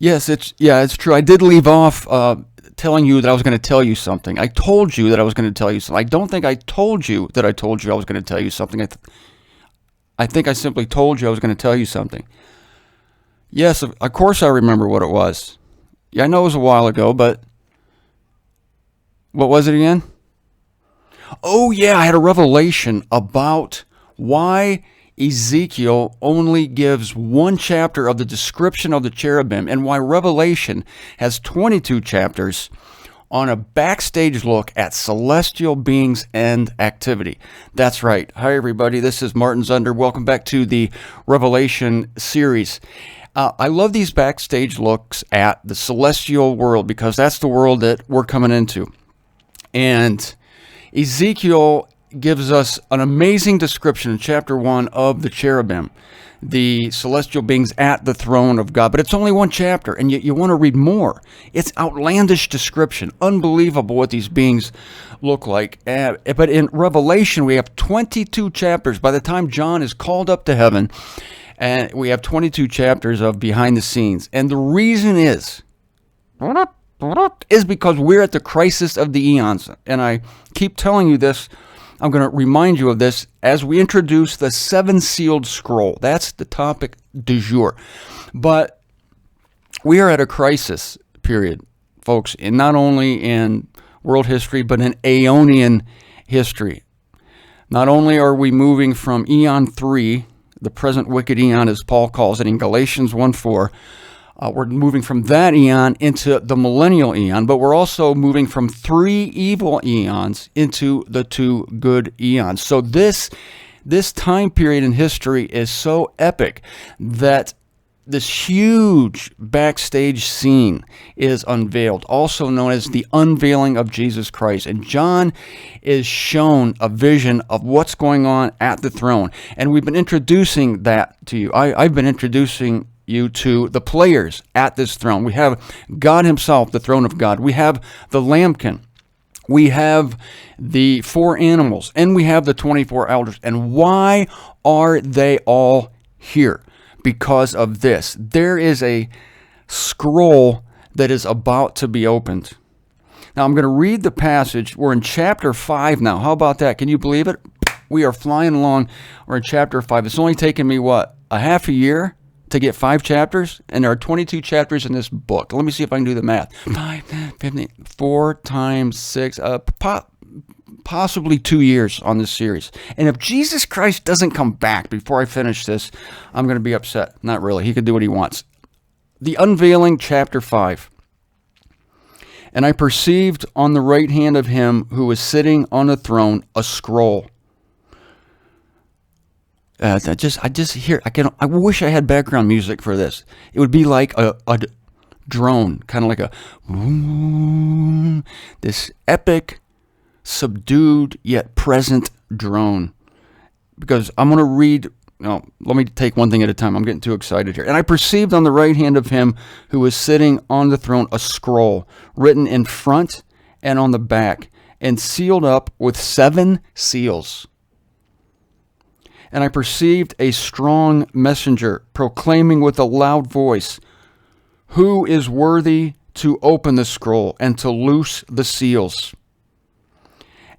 Yes, it's true. I did leave off telling you that I was going to tell you something. I told you that I was going to tell you something. I don't think I told you that I told you I was going to tell you something. I think I simply told you I was going to tell you something. Yes, of course I remember what it was. Yeah, I know it was a while ago, but what was it again? Oh, yeah, I had a revelation about why Ezekiel only gives one chapter of the description of the cherubim and why Revelation has 22 chapters on a backstage look at celestial beings and activity. That's right. Hi, everybody. This is Martin Zunder. Welcome back to the Revelation series. I love these backstage looks at the celestial world because that's the world that we're coming into. And Ezekiel gives us an amazing description in chapter 1 of the cherubim, the celestial beings at the throne of God. But it's only one chapter, and you want to read more. It's outlandish description, unbelievable what these beings look like. But in Revelation, we have 22 chapters. By the time John is called up to heaven, and we have 22 chapters of behind the scenes. And the reason is because we're at the crisis of the eons. And I keep telling you this. I'm going to remind you of this as we introduce the seven-sealed scroll. That's the topic du jour. But we are at a crisis period, folks, and not only in world history, but in Aeonian history. Not only are we moving from Eon 3, the present wicked eon, as Paul calls it in Galatians 1:4, we're moving from that eon into the millennial eon, but we're also moving from 3 evil eons into the 2 good eons. So this time period in history is so epic that this huge backstage scene is unveiled, also known as the unveiling of Jesus Christ. And John is shown a vision of what's going on at the throne. And we've been introducing that to you. I've been introducing you to the players at this throne. We have God himself, the throne of God. We have the Lambkin. We have the 4 animals, and we have the 24 elders. And why are they all here? Because of this. There is a scroll that is about to be opened. Now I'm going to read the passage. We're in chapter 5 now. How about that? Can you believe it? We are flying along. We're in chapter 5. It's only taken me, a half a year to get 5 chapters, and there are 22 chapters in this book. Let me see if I can do the math. 5, 15, 4 times 6, possibly 2 years on this series. And if Jesus Christ doesn't come back before I finish this, I'm going to be upset. Not really. He can do what he wants. The unveiling, chapter 5. And I perceived on the right hand of him who was sitting on the throne a scroll. I wish I had background music for this. It would be like a drone, kind of like this epic, subdued yet present drone. Because I'm going to read. No, let me take one thing at a time. I'm getting too excited here. And I perceived on the right hand of him who was sitting on the throne a scroll written in front and on the back and sealed up with 7 seals. And I perceived a strong messenger proclaiming with a loud voice, "Who is worthy to open the scroll and to loose the seals?"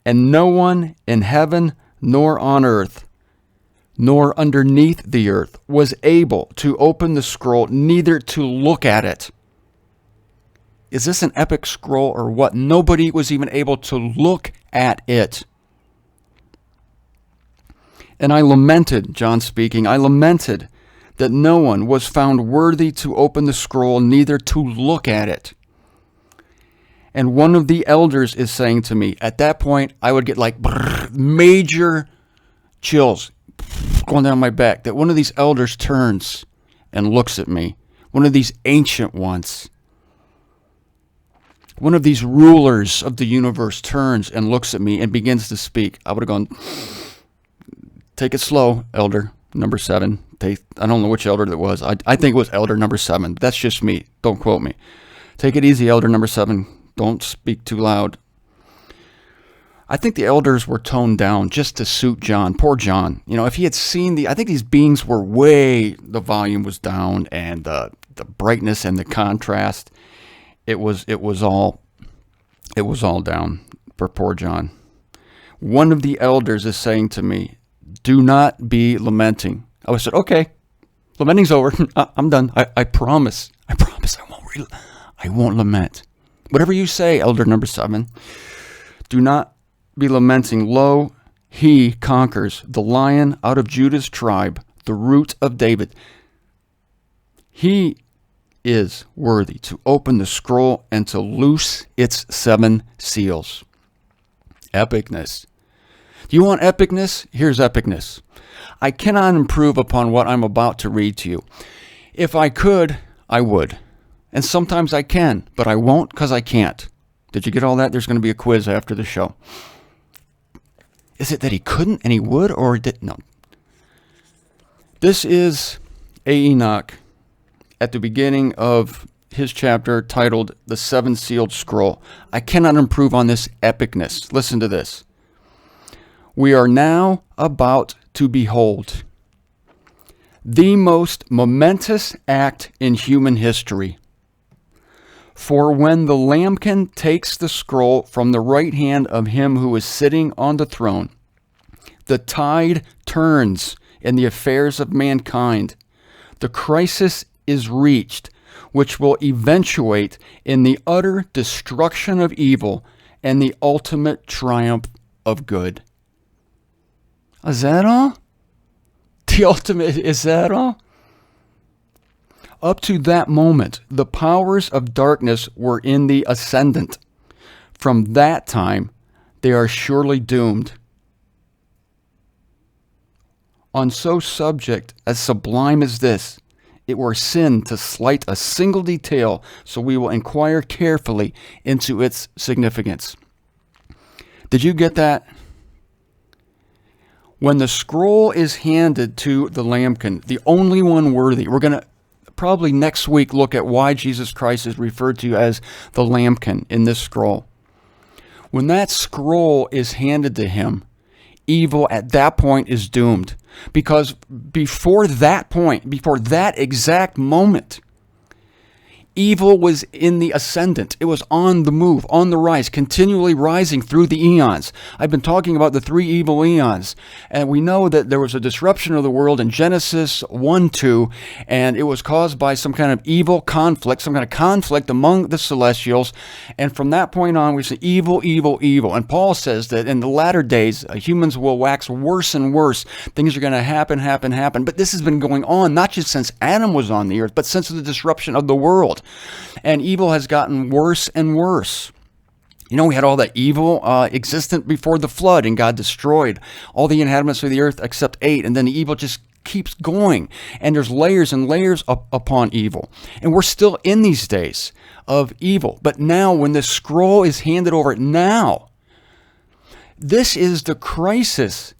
And no one in heaven nor on earth, nor underneath the earth, was able to open the scroll, neither to look at it. Is this an epic scroll or what? Nobody was even able to look at it. And I lamented, John speaking, I lamented that no one was found worthy to open the scroll, neither to look at it. And one of the elders is saying to me, at that point, I would get like major chills going down my back, that one of these elders turns and looks at me. One of these ancient ones. One of these rulers of the universe turns and looks at me and begins to speak. I would have gone, take it slow, elder number 7. I don't know which elder that was. I think it was elder number 7. That's just me. Don't quote me. Take it easy, elder number 7. Don't speak too loud. I think the elders were toned down just to suit John. Poor John. You know, if he had seen I think these beings were the volume was down and the the brightness and the contrast. It was all down for poor John. One of the elders is saying to me, "Do not be lamenting." I said, "Okay, lamenting's over. I'm done. I promise. I won't lament. Whatever you say, elder number 7. Do not be lamenting. Lo, he conquers, the Lion out of Judah's tribe, the Root of David. He is worthy to open the scroll and to loose its 7 seals." Epicness. Do you want epicness? Here's epicness. I cannot improve upon what I'm about to read to you. If I could, I would. And sometimes I can, but I won't because I can't. Did you get all that? There's going to be a quiz after the show. Is it that he couldn't and he would, or did no? This is Enoch at the beginning of his chapter titled The 7-Sealed Scroll. I cannot improve on this epicness. Listen to this. We are now about to behold the most momentous act in human history. For when the lambkin takes the scroll from the right hand of him who is sitting on the throne, the tide turns in the affairs of mankind. The crisis is reached, which will eventuate in the utter destruction of evil and the ultimate triumph of good. Is that all? The ultimate, is that all? Up to that moment, the powers of darkness were in the ascendant. From that time, they are surely doomed. On so subject as sublime as this, it were sin to slight a single detail, so we will inquire carefully into its significance. Did you get that? When the scroll is handed to the lambkin, the only one worthy, we're going to probably next week look at why Jesus Christ is referred to as the lambkin in this scroll. When that scroll is handed to him, evil at that point is doomed. Because before that point, before that exact moment, evil was in the ascendant. It was on the move, on the rise, continually rising through the eons. I've been talking about the 3 evil eons, and we know that there was a disruption of the world in Genesis 1-2, and it was caused by some kind of evil conflict, some kind of conflict among the celestials, and from that point on, we see evil, evil, evil. And Paul says that in the latter days, humans will wax worse and worse. Things are going to happen, but this has been going on, not just since Adam was on the earth, but since the disruption of the world. And evil has gotten worse and worse. You know, we had all that evil existent before the flood, and God destroyed all the inhabitants of the earth except 8, and then the evil just keeps going, and there's layers and layers upon evil. And we're still in these days of evil. But now, when the scroll is handed over, now, this is the crisis.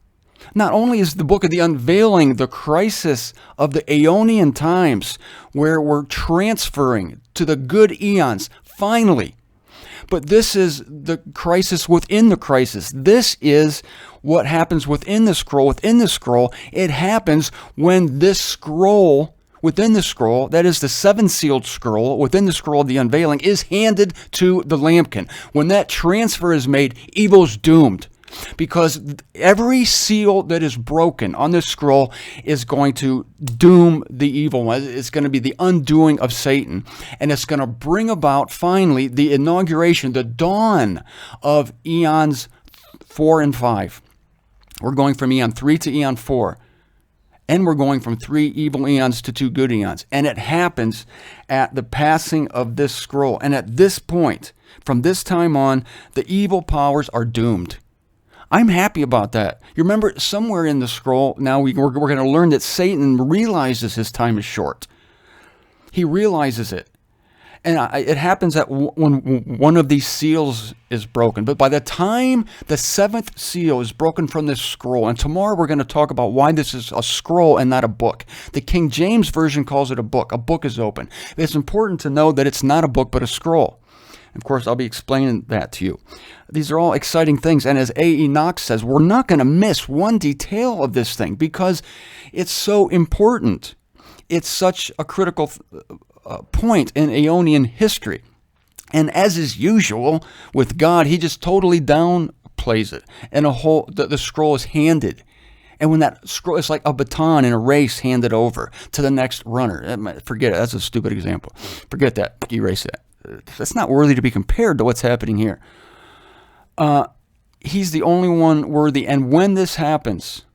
Not only is the book of the unveiling the crisis of the Aeonian times, where we're transferring to the good eons, finally, but this is the crisis within the crisis. This is what happens within the scroll. Within the scroll, it happens when this scroll, within the scroll, that is the 7-sealed scroll, within the scroll of the unveiling, is handed to the lambkin. When that transfer is made, evil's doomed. Because every seal that is broken on this scroll is going to doom the evil one. It's going to be the undoing of Satan. And it's going to bring about, finally, the inauguration, the dawn of eons 4 and 5. We're going from eon 3 to eon 4. And we're going from 3 evil eons to 2 good eons. And it happens at the passing of this scroll. And at this point, from this time on, the evil powers are doomed. I'm happy about that. You remember, somewhere in the scroll, now we're going to learn that Satan realizes his time is short. He realizes it. And it happens that when one of these seals is broken. But by the time the 7th seal is broken from this scroll, and tomorrow we're going to talk about why this is a scroll and not a book. The King James Version calls it a book. A book is open. It's important to know that it's not a book but a scroll. Of course, I'll be explaining that to you. These are all exciting things. And as A. Enoch says, we're not going to miss one detail of this thing because it's so important. It's such a critical point in Aeonian history. And as is usual with God, he just totally downplays it. And the scroll is handed. And when that scroll, it's like a baton in a race handed over to the next runner. Forget it. That's a stupid example. Forget that. Erase that. That's not worthy to be compared to what's happening here. He's the only one worthy. And when this happens,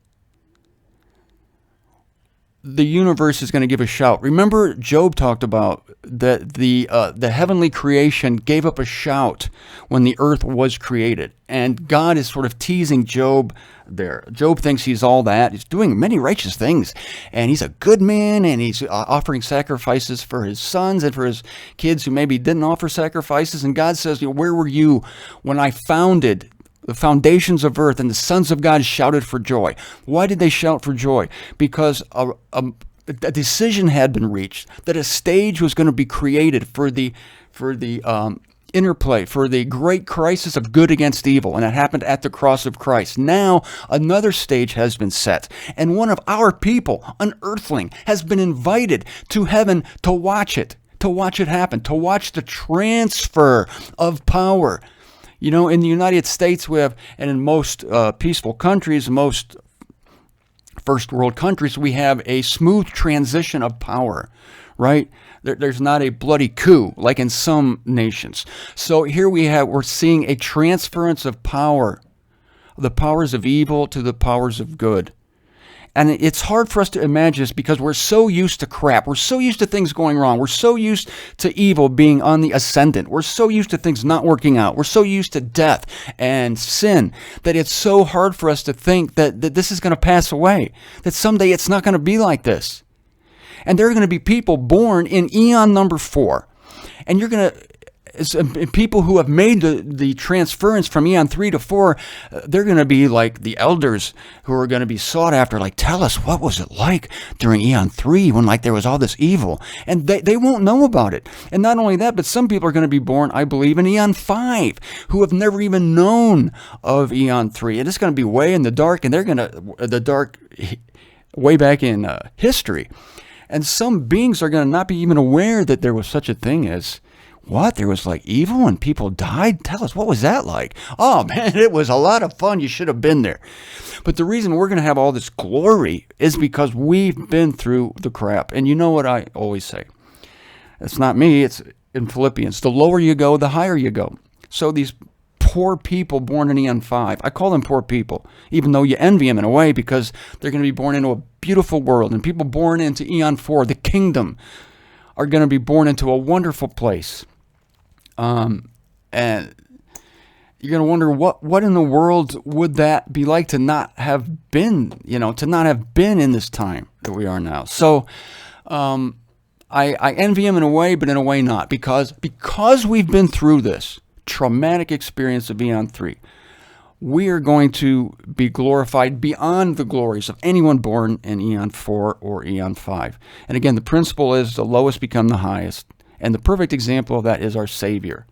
the universe is going to give a shout. Remember, Job talked about that the heavenly creation gave up a shout when the earth was created. And God is sort of teasing Job there. Job thinks he's all that. He's doing many righteous things. And he's a good man, and he's offering sacrifices for his sons and for his kids who maybe didn't offer sacrifices. And God says, where were you when I founded the foundations of earth, and the sons of God shouted for joy? Why did they shout for joy? Because a decision had been reached that a stage was going to be created for the interplay, for the great crisis of good against evil, and it happened at the cross of Christ. Now another stage has been set, and one of our people, an earthling, has been invited to heaven to watch it happen, to watch the transfer of power. In the United States, we have, and in most peaceful countries, most first world countries, we have a smooth transition of power, right? There's not a bloody coup like in some nations. So here we're seeing a transference of power, the powers of evil to the powers of good. And it's hard for us to imagine this because we're so used to crap. We're so used to things going wrong. We're so used to evil being on the ascendant. We're so used to things not working out. We're so used to death and sin that it's so hard for us to think that this is going to pass away, that someday it's not going to be like this. And there are going to be people born in eon number 4. And you're going to... people who have made the transference from eon 3 to 4, they're going to be like the elders who are going to be sought after, like, tell us, what was it like during eon 3 when there was all this evil? And they won't know about it. And not only that, but some people are going to be born, I believe, in eon 5 who have never even known of eon 3. And it's going to be way in the dark, and they're going to, the dark way back in history. And some beings are going to not be even aware that there was such a thing as, what? There was evil and people died? Tell us, what was that like? Oh man, it was a lot of fun. You should have been there. But the reason we're going to have all this glory is because we've been through the crap. And you know what I always say? It's not me, it's in Philippians. The lower you go, the higher you go. So these poor people born in eon 5, I call them poor people, even though you envy them in a way because they're going to be born into a beautiful world. And people born into eon 4, the kingdom, are going to be born into a wonderful place. And you're going to wonder what in the world would that be like to not have been, to not have been in this time that we are now. So, I envy him in a way, but in a way not, because we've been through this traumatic experience of eon 3. We are going to be glorified beyond the glories of anyone born in eon 4 or eon 5. And again, the principle is the lowest become the highest. And the perfect example of that is our Savior,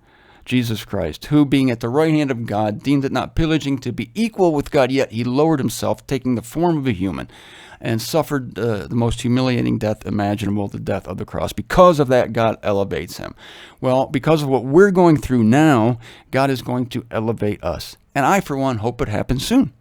Jesus Christ, who, being at the right hand of God, deemed it not pillaging to be equal with God, yet he lowered himself, taking the form of a human, and suffered the most humiliating death imaginable, the death of the cross. Because of that, God elevates him. Well, because of what we're going through now, God is going to elevate us. And I, for one, hope it happens soon.